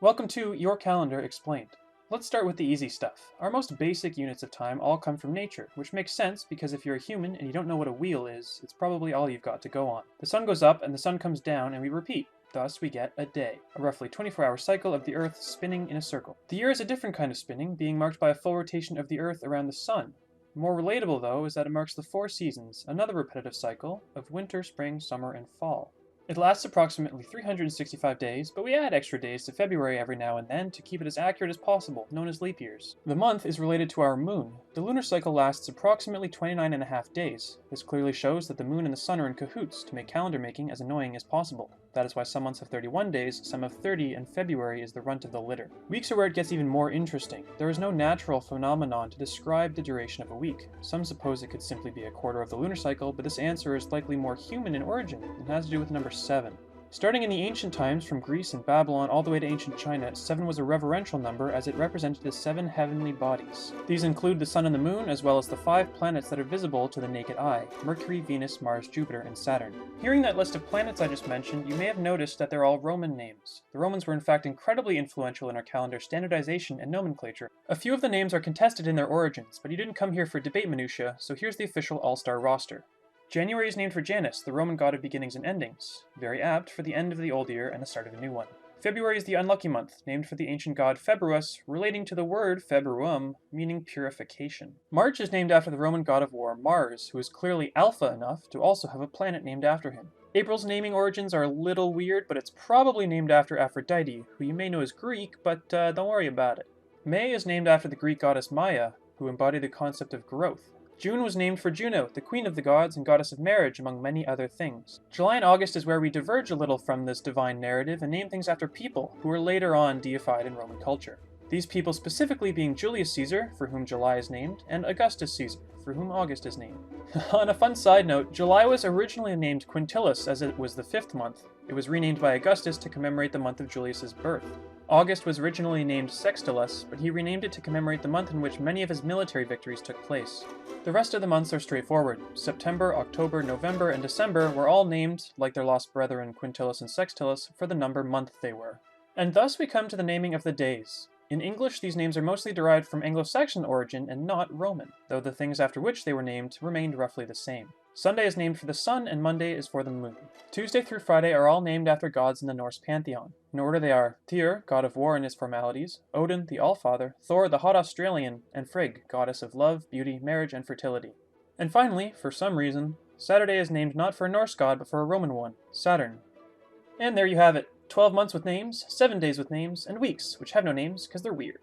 Welcome to Your Calendar Explained. Let's start with the easy stuff. Our most basic units of time all come from nature, which makes sense because if you're a human and you don't know what a wheel is, it's probably all you've got to go on. The sun goes up and the sun comes down and we repeat. Thus, we get a day, a roughly 24-hour cycle of the Earth spinning in a circle. The year is a different kind of spinning, being marked by a full rotation of the Earth around the sun. More relatable, though, is that it marks the 4 seasons, another repetitive cycle of winter, spring, summer, and fall. It lasts approximately 365 days, but we add extra days to February every now and then to keep it as accurate as possible, known as leap years. The month is related to our moon. The lunar cycle lasts approximately 29.5 days. This clearly shows that the moon and the sun are in cahoots to make calendar making as annoying as possible. That is why some months have 31 days, some have 30, and February is the runt of the litter. Weeks are where it gets even more interesting. There is no natural phenomenon to describe the duration of a week. Some suppose it could simply be a quarter of the lunar cycle, but this answer is likely more human in origin and has to do with number 7. Starting in the ancient times, from Greece and Babylon all the way to ancient China, 7 was a reverential number as it represented the 7 heavenly bodies. These include the sun and the moon, as well as the 5 planets that are visible to the naked eye: Mercury, Venus, Mars, Jupiter, and Saturn. Hearing that list of planets I just mentioned, you may have noticed that they're all Roman names. The Romans were in fact incredibly influential in our calendar standardization and nomenclature. A few of the names are contested in their origins, but you didn't come here for debate minutiae, so here's the official all-star roster. January is named for Janus, the Roman god of beginnings and endings, very apt for the end of the old year and the start of a new one. February is the unlucky month, named for the ancient god Februus, relating to the word februum, meaning purification. March is named after the Roman god of war Mars, who is clearly alpha enough to also have a planet named after him. April's naming origins are a little weird, but it's probably named after Aphrodite, who you may know as Greek, but don't worry about it. May is named after the Greek goddess Maya, who embodied the concept of growth. June was named for Juno, the queen of the gods and goddess of marriage, among many other things. July and August is where we diverge a little from this divine narrative and name things after people who were later on deified in Roman culture. These people specifically being Julius Caesar, for whom July is named, and Augustus Caesar, for whom August is named. On a fun side note, July was originally named Quintilis as it was the 5th month. It was renamed by Augustus to commemorate the month of Julius's birth. August was originally named Sextilis, but he renamed it to commemorate the month in which many of his military victories took place. The rest of the months are straightforward. September, October, November, and December were all named, like their lost brethren Quintilis and Sextilis, for the number month they were. And thus we come to the naming of the days. In English, these names are mostly derived from Anglo-Saxon origin and not Roman, though the things after which they were named remained roughly the same. Sunday is named for the sun and Monday is for the moon. Tuesday through Friday are all named after gods in the Norse pantheon. In order they are Tyr, god of war and his formalities, Odin, the Allfather, Thor, the hot Australian, and Frigg, goddess of love, beauty, marriage, and fertility. And finally, for some reason, Saturday is named not for a Norse god but for a Roman one, Saturn. And there you have it. 12 months with names, 7 days with names, and weeks, which have no names because they're weird.